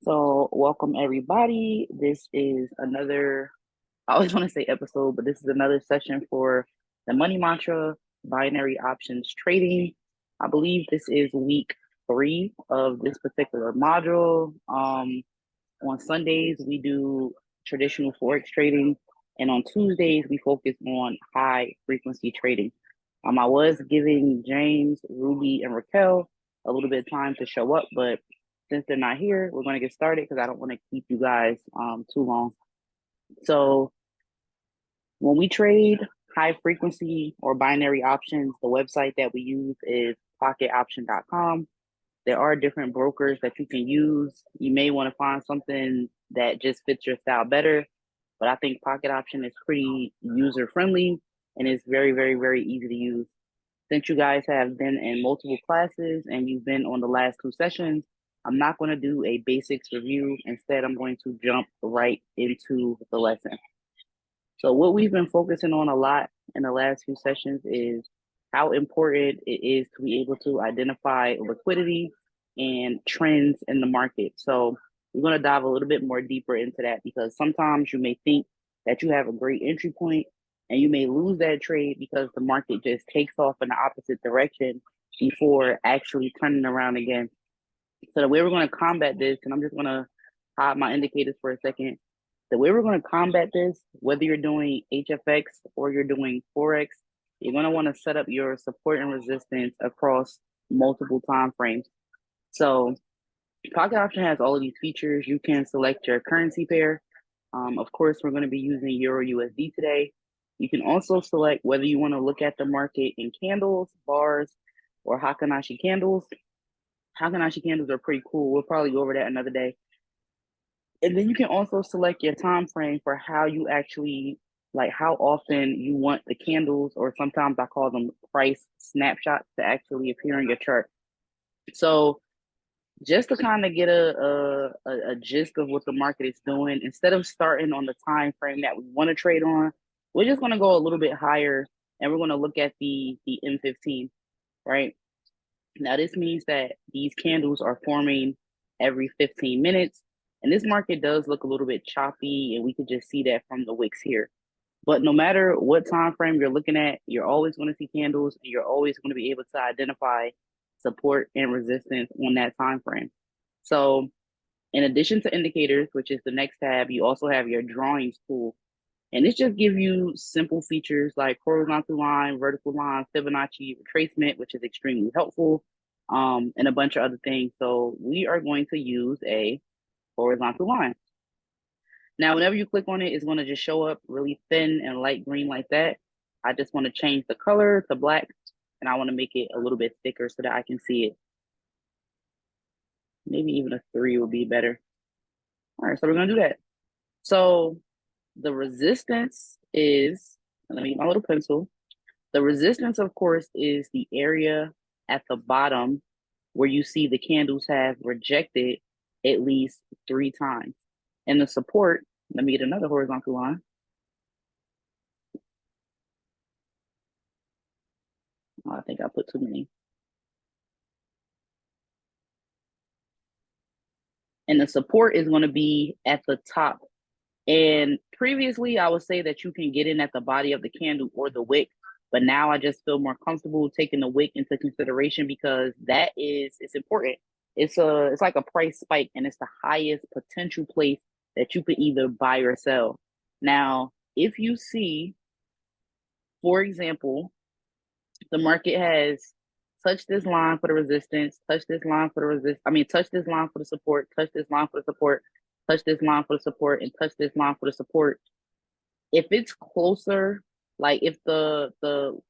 So, welcome everybody. This is another, I always want to say episode, but this is another session for the Money Mantra Binary Options Trading. I believe this is week 3 of this particular module. On Sundays, we do traditional Forex trading, and on Tuesdays, we focus on high frequency trading. I was giving James, Ruby, and Raquel a little bit of time to show up, but since they're not here, we're going to get started because I don't want to keep you guys too long. So when we trade high frequency or binary options, the website that we use is pocketoption.com. There are different brokers that you can use. You may want to find something that just fits your style better, but I think Pocket Option is pretty user friendly and it's very, very, very easy to use. Since you guys have been in multiple classes and you've been on the last 2 sessions, I'm not going to do a basics review. Instead, I'm going to jump right into the lesson. So what we've been focusing on a lot in the last few sessions is how important it is to be able to identify liquidity and trends in the market. So we're going to dive a little bit more deeper into that because sometimes you may think that you have a great entry point and you may lose that trade because the market just takes off in the opposite direction before actually turning around again. So the way we're going to combat this, and I'm just going to hide my indicators for a second. The way we're going to combat this, whether you're doing HFX or you're doing Forex, you're going to want to set up your support and resistance across multiple time frames. So Pocket Option has all of these features. You can select your currency pair. Of course, we're going to be using Euro USD today. You can also select whether you want to look at the market in candles, bars, or Heikin-Ashi candles. Heikin-Ashi candles are pretty cool. We'll probably go over that another day. And then you can also select your time frame for how you actually, like how often you want the candles, or sometimes I call them price snapshots, to actually appear in your chart. So just to kind of get a gist of what the market is doing, instead of starting on the time frame that we want to trade on, we're just going to go a little bit higher and we're going to look at the M15, right? Now this means that these candles are forming every 15 minutes. And this market does look a little bit choppy, and we could just see that from the wicks here. But no matter what time frame you're looking at, you're always going to see candles, and you're always going to be able to identify support and resistance on that time frame. So in addition to indicators, which is the next tab, you also have your drawings tool. And this just gives you simple features like horizontal line, vertical line, Fibonacci retracement, which is extremely helpful, and a bunch of other things. So we are going to use a horizontal line. Now, whenever you click on it, it's going to just show up really thin and light green like that. I just want to change the color to black, and I want to make it a little bit thicker so that I can see it. Maybe even a 3 would be better. All right, so we're going to do that. So the resistance is, let me get my little pencil. The resistance, of course, is the area at the bottom where you see the candles have rejected at least 3 times. And the support, let me get another horizontal line. Oh, I think I put too many. And the support is going to be at the top. And previously, I would say that you can get in at the body of the candle or the wick, but now I just feel more comfortable taking the wick into consideration because it's important. It's like a price spike, and it's the highest potential place that you could either buy or sell. Now, if you see, for example, the market has touched this line for the resistance, touch this line for the touch this line for the support, touch this line for the support, touch this line for the support, and touch this line for the support. If it's closer, like if the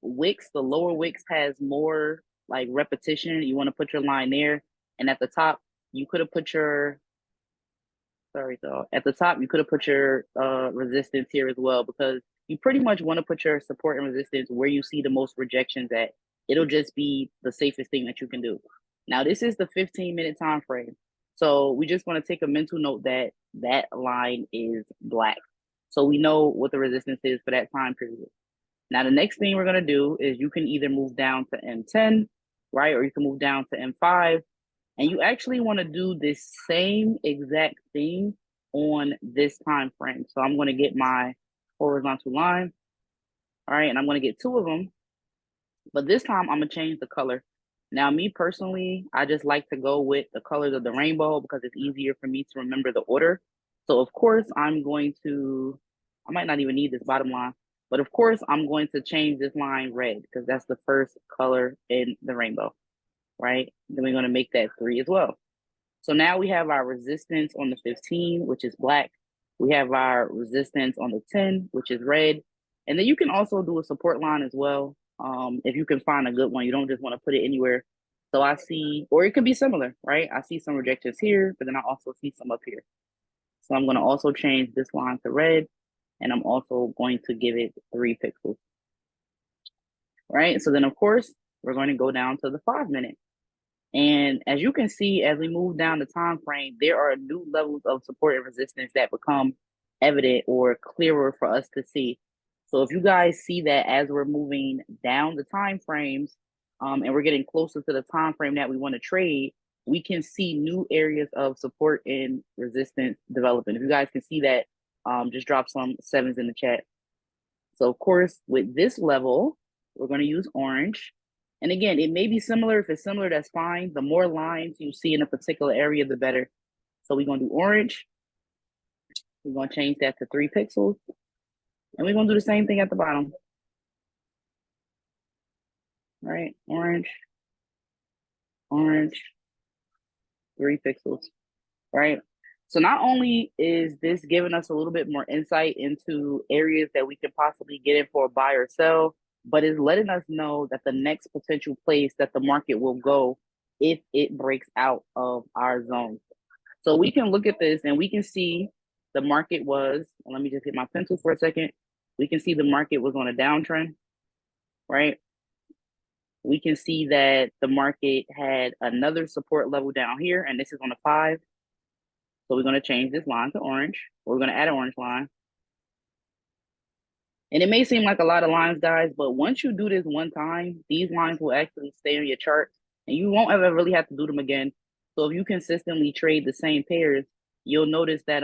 wicks, the lower wicks has more like repetition, you want to put your line there. And at the top, you could have put your at the top, you could have put your resistance here as well, because you pretty much want to put your support and resistance where you see the most rejections at. It'll just be the safest thing that you can do. Now, this is the 15-minute time frame. So we just want to take a mental note that that line is black. So we know what the resistance is for that time period. Now, the next thing we're going to do is you can either move down to M10, right? Or you can move down to M5. And you actually want to do this same exact thing on this time frame. So I'm going to get my horizontal line. All right, and I'm going to get two of them. But this time I'm going to change the color. Now, me personally, I just like to go with the colors of the rainbow because it's easier for me to remember the order. So of course I'm going to, I might not even need this bottom line, but of course I'm going to change this line red because that's the first color in the rainbow, right? Then we're going to make that 3 as well. So now we have our resistance on the 15, which is black. We have our resistance on the 10, which is red. And then you can also do a support line as well. If you can find a good one, you don't just want to put it anywhere. So I see, or it could be similar, right? I see some rejections here, but then I also see some up here. So I'm going to also change this line to red, and I'm also going to give it 3 pixels, right? So then, of course, we're going to go down to the 5 minute. And as you can see, as we move down the time frame, there are new levels of support and resistance that become evident or clearer for us to see. So if you guys see that as we're moving down the time frames, and we're getting closer to the time frame that we want to trade, we can see new areas of support and resistance developing. If you guys can see that, just drop some 7s in the chat. So of course, with this level, we're going to use orange. And again, it may be similar. If it's similar, that's fine. The more lines you see in a particular area, the better. So we're going to do orange. We're going to change that to 3 pixels. And we're going to do the same thing at the bottom. All right, orange, orange, 3 pixels, right? So not only is this giving us a little bit more insight into areas that we could possibly get in for a buy or sell, but it's letting us know that the next potential place that the market will go if it breaks out of our zone. So we can look at this and we can see the market was, let me just hit my pencil for a second. We can see the market was on a downtrend, right? We can see that the market had another support level down here, and this is on a 5. So we're going to change this line to orange. We're going to add an orange line. And it may seem like a lot of lines, guys, but once you do this one time, these lines will actually stay on your chart and you won't ever really have to do them again. So if you consistently trade the same pairs, you'll notice that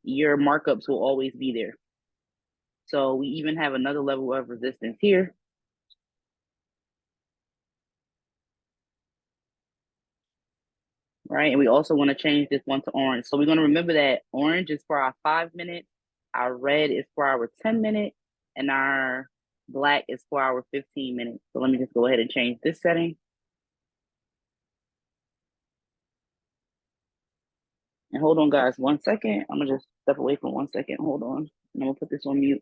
your markups will always be there. So we even have another level of resistance here. Right, and we also want to change this one to orange. So we're going to remember that orange is for our 5 minute, our red is for our 10 minute, and our black is for our 15 minutes. So let me just go ahead and change this setting. And hold on, guys, 1 second. I'm going to just step away for 1 second. Hold on. And I'm going to put this on mute.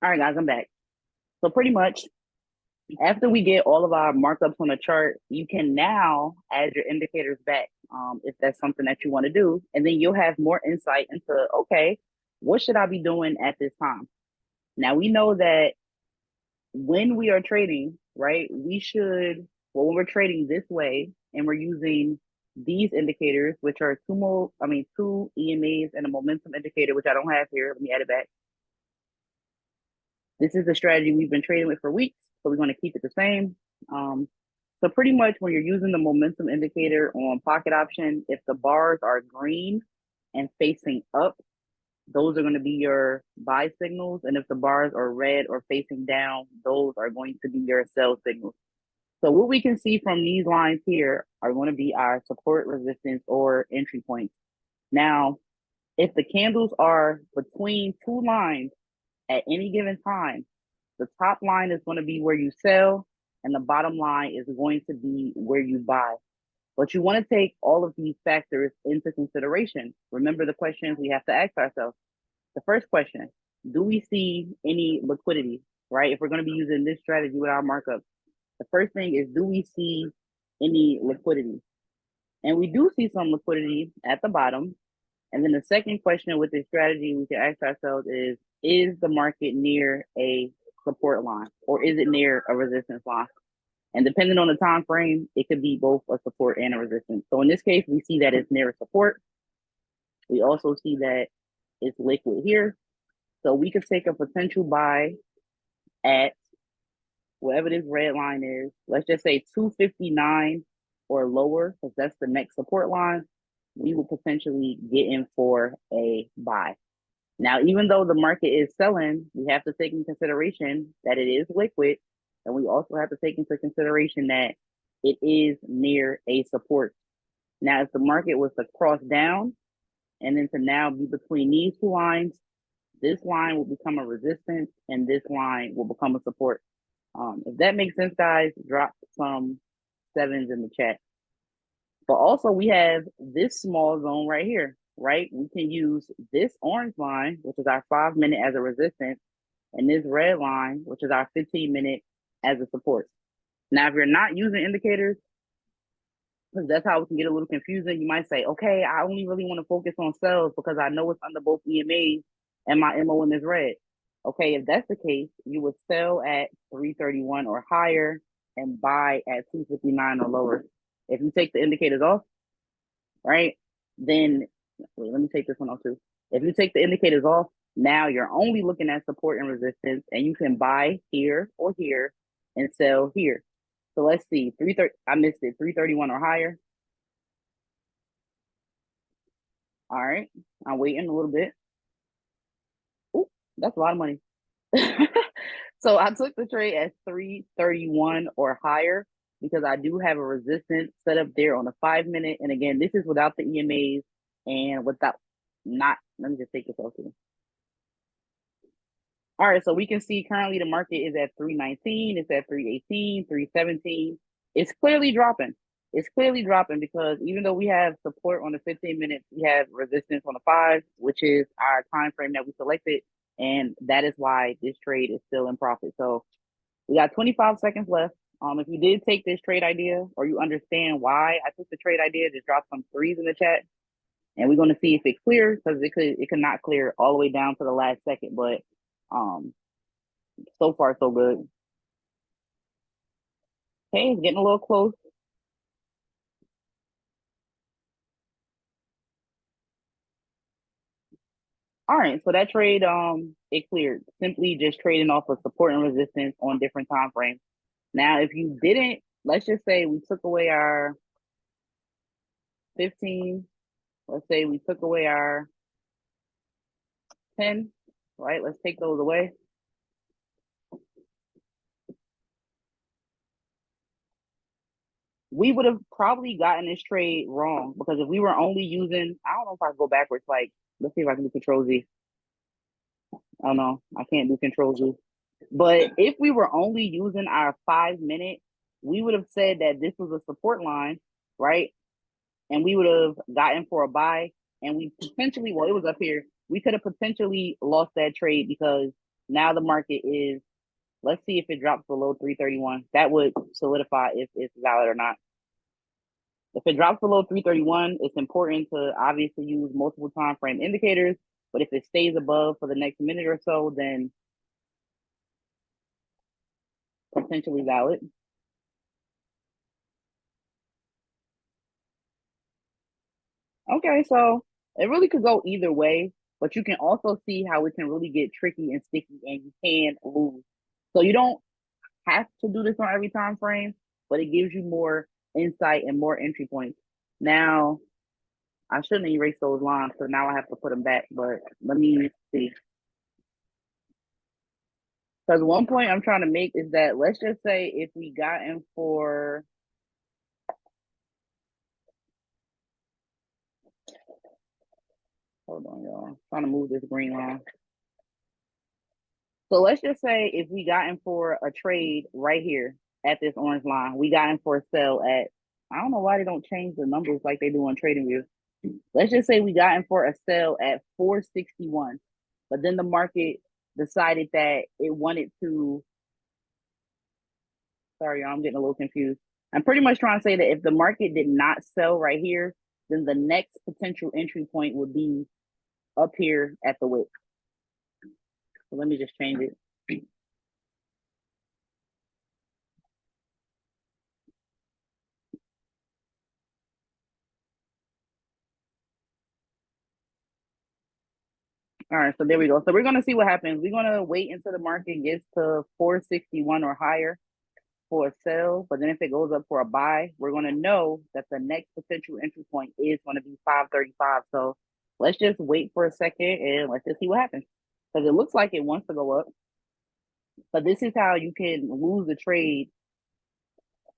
All right, guys, I'm back. So pretty much after we get all of our markups on the chart, you can now add your indicators back if that's something that you want to do. And then you'll have more insight into, okay, what should I be doing at this time? Now, we know that when we are trading, right, we should, well, when we're trading this way and we're using these indicators, which are two EMAs and a momentum indicator, which I don't have here. Let me add it back. This is the strategy we've been trading with for weeks, so we're going to keep it the same. So pretty much when you're using the momentum indicator on pocket option, if the bars are green and facing up, those are going to be your buy signals. And if the bars are red or facing down, those are going to be your sell signals. So what we can see from these lines here are going to be our support, resistance, or entry points. Now, if the candles are between two lines, at any given time, the top line is going to be where you sell, and the bottom line is going to be where you buy. But you want to take all of these factors into consideration. Remember the questions we have to ask ourselves. The first question, do we see any liquidity, right? If we're going to be using this strategy with our markup, the first thing is, do we see any liquidity? And we do see some liquidity at the bottom. And then the second question with this strategy we can ask ourselves is the market near a support line, or is it near a resistance line? And depending on the time frame, it could be both a support and a resistance. So in this case, we see that it's near a support. We also see that it's liquid here. So we could take a potential buy at whatever this red line is. Let's just say 259 or lower, because that's the next support line. We will potentially get in for a buy. Now, even though the market is selling, we have to take into consideration that it is liquid, and we also have to take into consideration that it is near a support. Now, if the market was to cross down and then to now be between these two lines, this line will become a resistance and this line will become a support. If that makes sense, guys, drop some sevens in the chat. But also we have this small zone right here, right? We can use this orange line, which is our 5 minute, as a resistance, and this red line, which is our 15 minute, as a support. Now, if you're not using indicators, because that's how it can get a little confusing, you might say, okay, I only really want to focus on sales because I know it's under both EMAs and my MOM is red. Okay, if that's the case, you would sell at 331 or higher and buy at 259 or lower. If you take the indicators off, right, then wait, let me take this one off too. If you take the indicators off, now you're only looking at support and resistance, and you can buy here or here and sell here. So let's see, 330. I missed it. 331 or higher. All right, I'm waiting a little bit. Ooh, that's a lot of money. So I took the trade at 331 or higher because I do have a resistance set up there on the 5 minute. And again, this is without the EMAs and without not, let me just take this off too. All right, so we can see currently the market is at 319, it's at 318, 317. It's clearly dropping. It's clearly dropping because even though we have support on the 15 minutes, we have resistance on the 5, which is our time frame that we selected. And that is why this trade is still in profit. So we got 25 seconds left. If you did take this trade idea or you understand why I took the trade idea, just drop some threes in the chat. And we're going to see if it clears, because it could not clear all the way down to the last second. But so far so good. Okay, it's getting a little close. All right, so that trade it cleared. Simply just trading off of support and resistance on different time frames. Now, if you didn't, let's just say we took away our 15. Let's say we took away our 10, right? Let's take those away. We would have probably gotten this trade wrong, because if we were only using, I don't know if I go backwards, like, let's see if I can do Control Z. Oh no, I can't do Control Z. But if we were only using our 5 minute, we would have said that this was a support line, right? And we would have gotten for a buy, and we potentially, well, it was up here. We could have potentially lost that trade because now the market is, let's see if it drops below 331. That would solidify if it's valid or not. If it drops below 331, it's important to obviously use multiple time frame indicators. But if it stays above for the next minute or so, then potentially valid. Okay, so it really could go either way, but you can also see how it can really get tricky and sticky, and you can lose. So you don't have to do this on every time frame, but it gives you more insight and more entry points. Now, I shouldn't erase those lines, so now I have to put them back. But let me see. Because one point I'm trying to make is that, let's just say if we got in for, hold on, y'all. I'm trying to move this green line. So let's just say if we got in for a trade right here at this orange line, we got in for a sell at, I don't know why they don't change the numbers like they do on TradingView. Let's just say we got in for a sell at 461, but then the market decided that it wanted to, sorry, I'm getting a little confused. I'm pretty much trying to say that if the market did not sell right here, then the next potential entry point would be up here at the wick. So let me just change it. All right, so there we go. So we're gonna see what happens. We're gonna wait until the market gets to 461 or higher for a sell, but then if it goes up for a buy, we're gonna know that the next potential entry point is gonna be 535. So let's just wait for a second and let's just see what happens. Because it looks like it wants to go up, but this is how you can lose a trade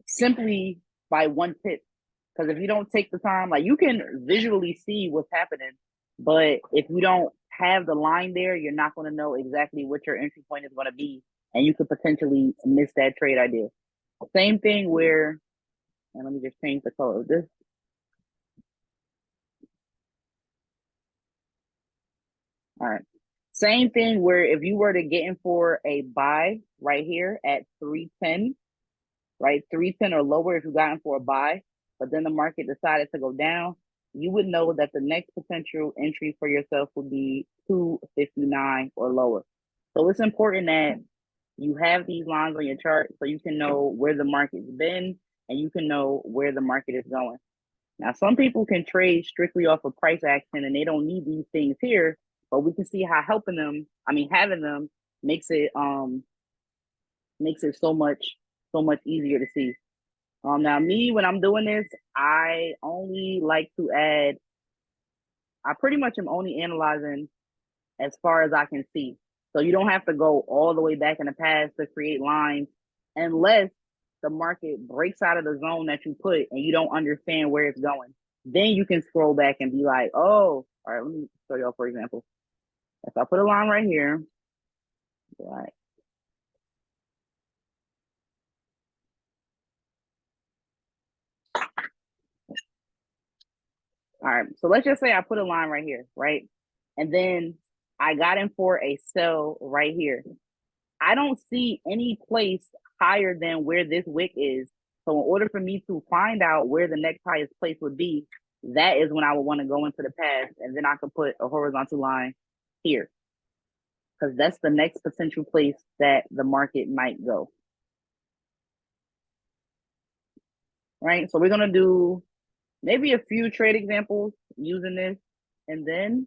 simply by one tip. Because if you don't take the time, like you can visually see what's happening, but if you don't have the line there, you're not going to know exactly what your entry point is going to be, and you could potentially miss that trade idea. Same thing where, and let me just change the color of this. All right. Same thing where if you were to get in for a buy right here at 310, right? 310 or lower if you got in for a buy, but then the market decided to go down, you would know that the next potential entry for yourself would be 259 or lower. So it's important that you have these lines on your chart so you can know where the market's been and you can know where the market is going. Now, some people can trade strictly off of price action and they don't need these things here, but we can see how having them makes it so much easier to see. Now me, when I'm doing this, I only like to add, I pretty much am only analyzing as far as I can see. So you don't have to go all the way back in the past to create lines unless the market breaks out of the zone that you put and you don't understand where it's going. Then you can scroll back and be like, oh, all right, let me show y'all, for example. If I put a line right here, right, all right, so let's just say I put a line right here, right? And then I got in for a sell right here. I don't see any place higher than where this wick is. So in order for me to find out where the next highest place would be, that is when I would want to go into the past, and then I could put a horizontal line here because that's the next potential place that the market might go. Right. So we're gonna do maybe a few trade examples using this, and then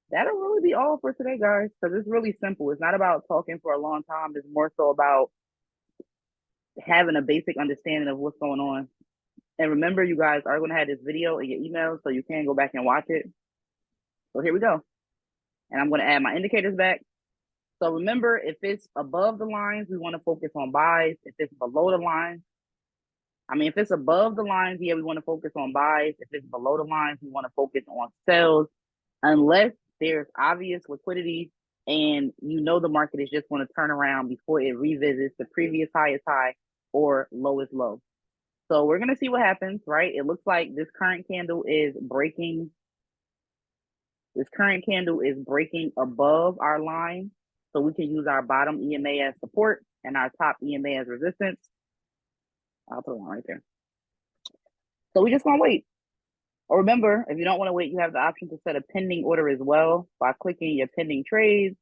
that'll really be all for today, guys. Because it's really simple. It's not about talking for a long time. It's more so about having a basic understanding of what's going on. And remember, you guys are going to have this video in your email, so you can go back and watch it. So here we go. And I'm going to add my indicators back. So remember, if it's above the lines, we want to focus on buys. If it's below the lines, if it's above the lines, yeah, we want to focus on buys. If it's below the lines, we want to focus on sells, unless there's obvious liquidity and you know the market is just going to turn around before it revisits the previous highest high or lowest low. So we're going to see what happens, right? It looks like this current candle is breaking. This current candle is breaking above our line. So we can use our bottom EMA as support and our top EMA as resistance. I'll put one right there. So we just going to wait. Or remember, if you don't want to wait, you have the option to set a pending order as well by clicking your pending trades.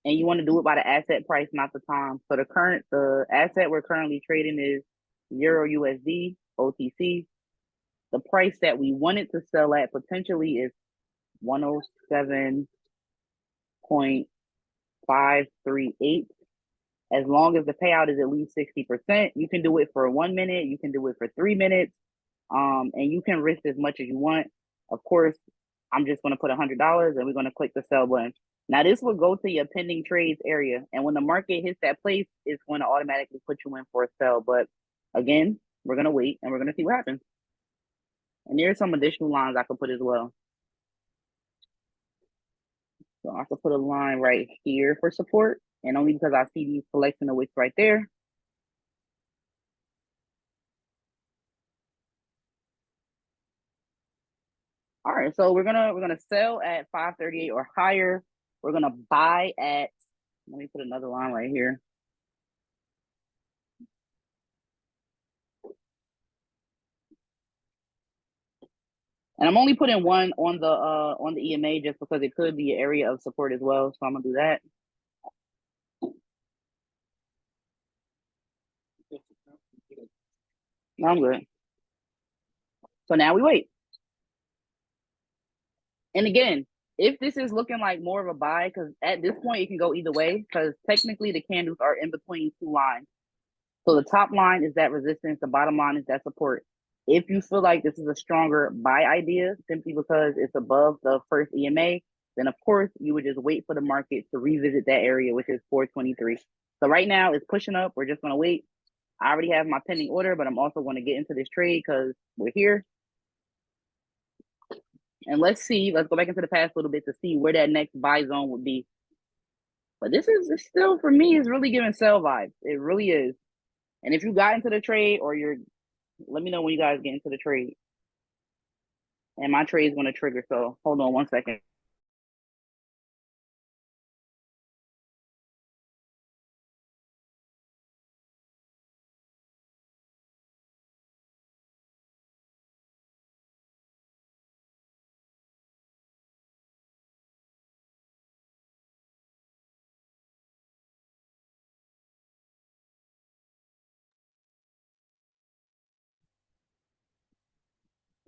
And you want to do it by the asset price, not the time. So the asset we're currently trading is Euro USD OTC. The price that we wanted to sell at potentially is 107.538. As long as the payout is at least 60%, you can do it for 1 minute, you can do it for 3 minutes, and you can risk as much as you want. Of course, I'm just going to put $100 and we're going to click the sell button. Now, this will go to your pending trades area. And when the market hits that place, it's going to automatically put you in for a sell. But again, we're going to wait and we're going to see what happens. And there's some additional lines I could put as well. So I have to put a line right here for support, and only because I see these collecting the wicks right there. All right, so we're gonna sell at 538 or higher. We're gonna buy at, let me put another line right here. And I'm only putting one on the EMA just because it could be an area of support as well. So I'm gonna do that. No, I'm good. So now we wait. And again, if this is looking like more of a buy, because at this point it can go either way, because technically the candles are in between two lines. So the top line is that resistance, the bottom line is that support. If you feel like this is a stronger buy idea simply because it's above the first EMA, then of course you would just wait for the market to revisit that area, which is 423. So right now it's pushing up. We're just going to wait. I already have my pending order, but I'm also going to get into this trade because we're here. And let's go back into the past a little bit to see where that next buy zone would be. But this is still, for me, is really giving sell vibes. It really is. And if you got into the trade or let me know when you guys get into the trade. And my trade is going to trigger. So hold on one second.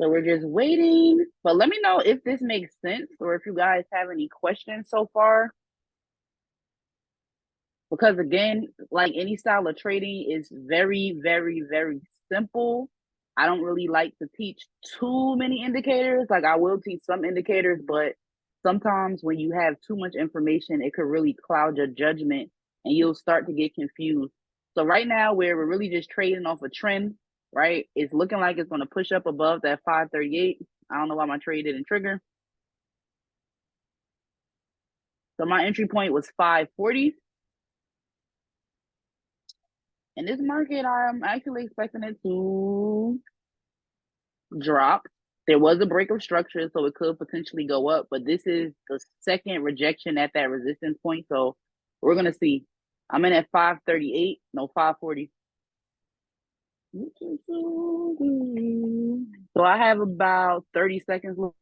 So we're just waiting. But let me know if this makes sense or if you guys have any questions so far. Because again, like any style of trading is very, very, very simple. I don't really like to teach too many indicators. Like I will teach some indicators, but sometimes when you have too much information, it could really cloud your judgment and you'll start to get confused. So right now, where we're really just trading off a trend, right? It's looking like it's going to push up above that 538. I don't know why my trade didn't trigger. So my entry point was 540. In this market, I'm actually expecting it to drop. There was a break of structure, so it could potentially go up, but this is the second rejection at that resistance point. So we're gonna see. I'm in at 538, no 540. So I have about 30 seconds left.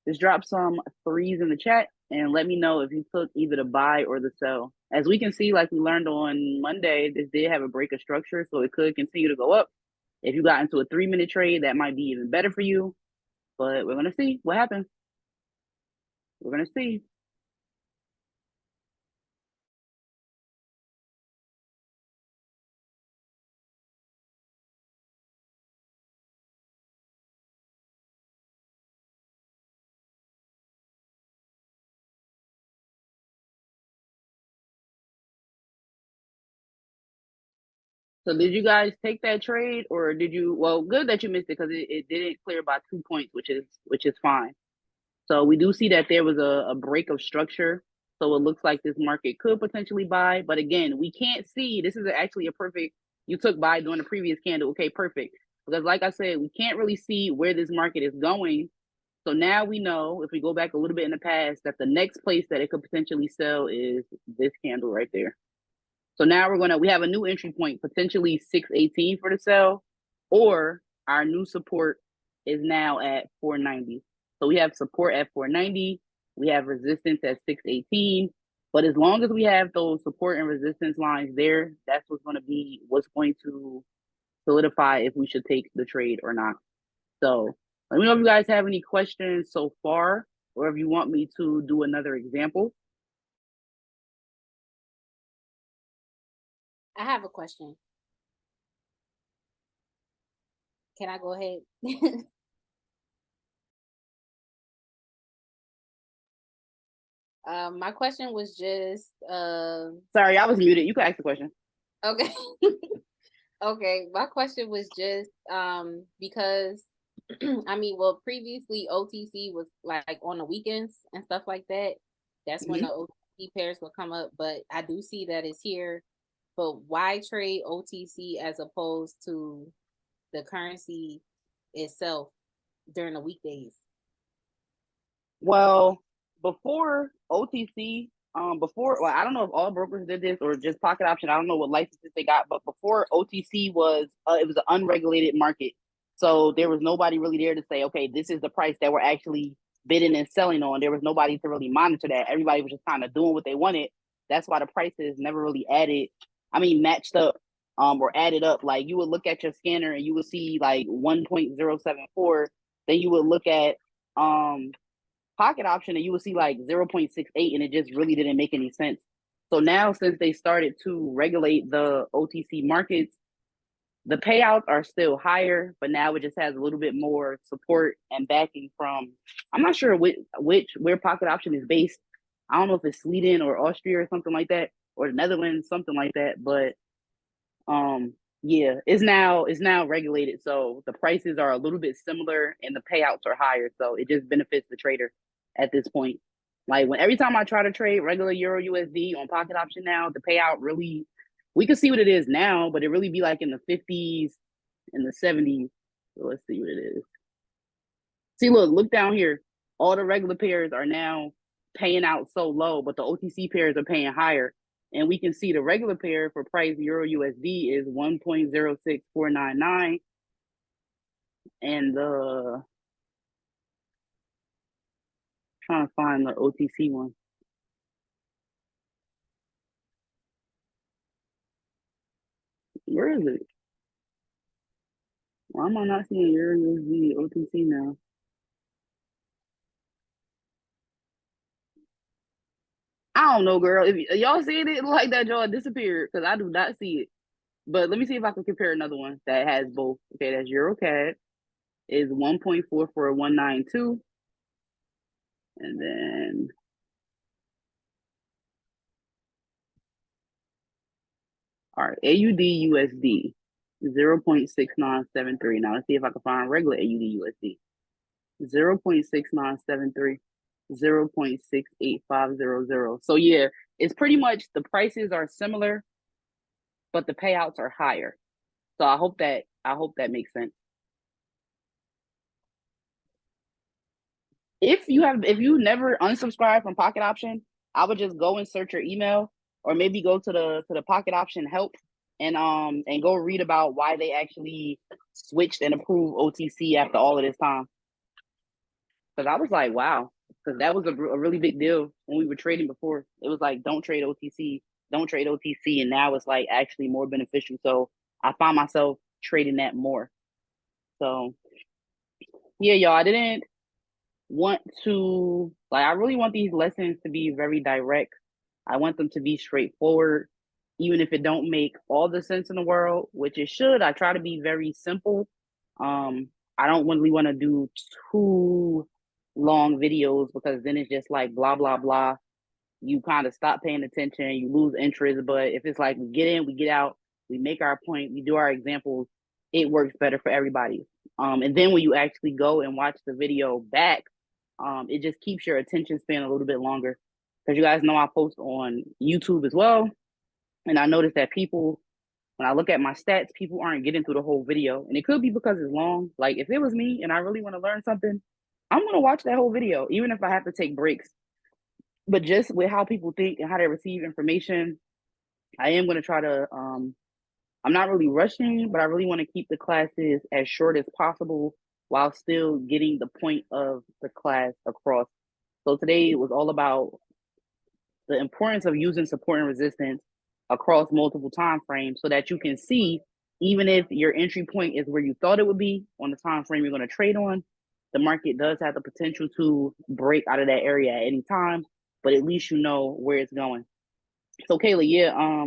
Just drop some threes in the chat and let me know if you took either the buy or the sell. As we can see, like we learned on Monday, this did have a break of structure, so it could continue to go up. If you got into a 3-minute trade, that might be even better for you. But we're gonna see what happens. We're gonna see. So did you guys take that trade or did you, well, good that you missed it because it didn't clear by 2 points, which is fine. So we do see that there was a break of structure. So it looks like this market could potentially buy. But again, we can't see. This is actually a perfect, you took buy during the previous candle. Okay, perfect. Because like I said, we can't really see where this market is going. So now we know, if we go back a little bit in the past, that the next place that it could potentially sell is this candle right there. So now we have a new entry point, potentially 618 for the sell, or our new support is now at 490. So we have support at 490, we have resistance at 618. But as long as we have those support and resistance lines there, that's what's going to solidify if we should take the trade or not. So let me know if you guys have any questions so far, or if you want me to do another example. I have a question. Can I go ahead? My question was just Sorry, I was muted. You can ask the question. okay. Okay, my question was just because I mean, well, previously OTC was like on the weekends and stuff like that. That's when the OTC pairs will come up. But I do see that it's here. But why trade OTC as opposed to the currency itself during the weekdays? Well, before OTC, well, I don't know if all brokers did this or just Pocket Option. I don't know what licenses they got, but before OTC was, it was an unregulated market. So there was nobody really there to say, okay, this is the price that we're actually bidding and selling on. There was nobody to really monitor that. Everybody was just kind of doing what they wanted. That's why the prices never really matched up, or added up. Like you would look at your scanner and you would see like 1.074. Then you would look at Pocket Option and you would see like 0.68, and it just really didn't make any sense. So now, since they started to regulate the OTC markets, the payouts are still higher, but now it just has a little bit more support and backing from, I'm not sure where Pocket Option is based. I don't know if it's Sweden or Austria or something like that, or the Netherlands, something like that. But yeah, it's now regulated, so the prices are a little bit similar and the payouts are higher. So it just benefits the trader at this point. Like every time I try to trade regular Euro USD on Pocket Option now, the payout really, we can see what it is now, but it really be like in the 50s and the 70s. So let's see what it is. See, look down here. All the regular pairs are now paying out so low, but the OTC pairs are paying higher. And we can see the regular pair for price Euro USD is 1.06499. And trying to find the OTC one. Where is it? Why am I not seeing Euro USD OTC now? I don't know, girl. If y'all seeing it like that, y'all disappeared, because I do not see it. But let me see if I can compare another one that has both. Okay, that's EuroCAD. Is 1.44192. And then all right, AUD USD 0.6973. Now let's see if I can find regular AUD USD. 0.6973, 0.68500. So yeah, it's pretty much the prices are similar, but the payouts are higher. So I hope that makes sense. If you never unsubscribe from Pocket Option, I would just go and search your email, or maybe go to the Pocket Option help and go read about why they actually switched and approved OTC after all of this time. Because I was like, wow, because that was a really big deal when we were trading before. It was like, don't trade OTC, and now it's like actually more beneficial. So I find myself trading that more. So yeah, y'all, I didn't want to, like, I really want these lessons to be very direct. I want them to be straightforward, even if it don't make all the sense in the world, which it should. I try to be very simple. I don't really want to do too long videos, because then it's just like blah blah blah. You kind of stop paying attention, you lose interest. But if it's like we get in, we get out, we make our point, we do our examples, it works better for everybody. And then when you actually go and watch the video back, it just keeps your attention span a little bit longer. Because you guys know I post on YouTube as well, and I noticed that people, when I look at my stats, people aren't getting through the whole video, and it could be because it's long. Like if it was me and I really want to learn something, I'm gonna watch that whole video, even if I have to take breaks. But just with how people think and how they receive information, I am gonna try to. I'm not really rushing, but I really want to keep the classes as short as possible while still getting the point of the class across. So today was all about the importance of using support and resistance across multiple time frames, so that you can see, even if your entry point is where you thought it would be on the time frame you're going to trade on, the market does have the potential to break out of that area at any time, but at least you know where it's going. So Kayla, yeah,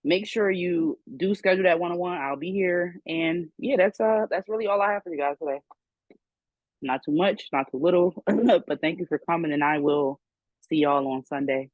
make sure you do schedule that one-on-one. I'll be here. And yeah, that's really all I have for you guys today. Not too much, not too little, but thank you for coming, and I will see y'all on Sunday.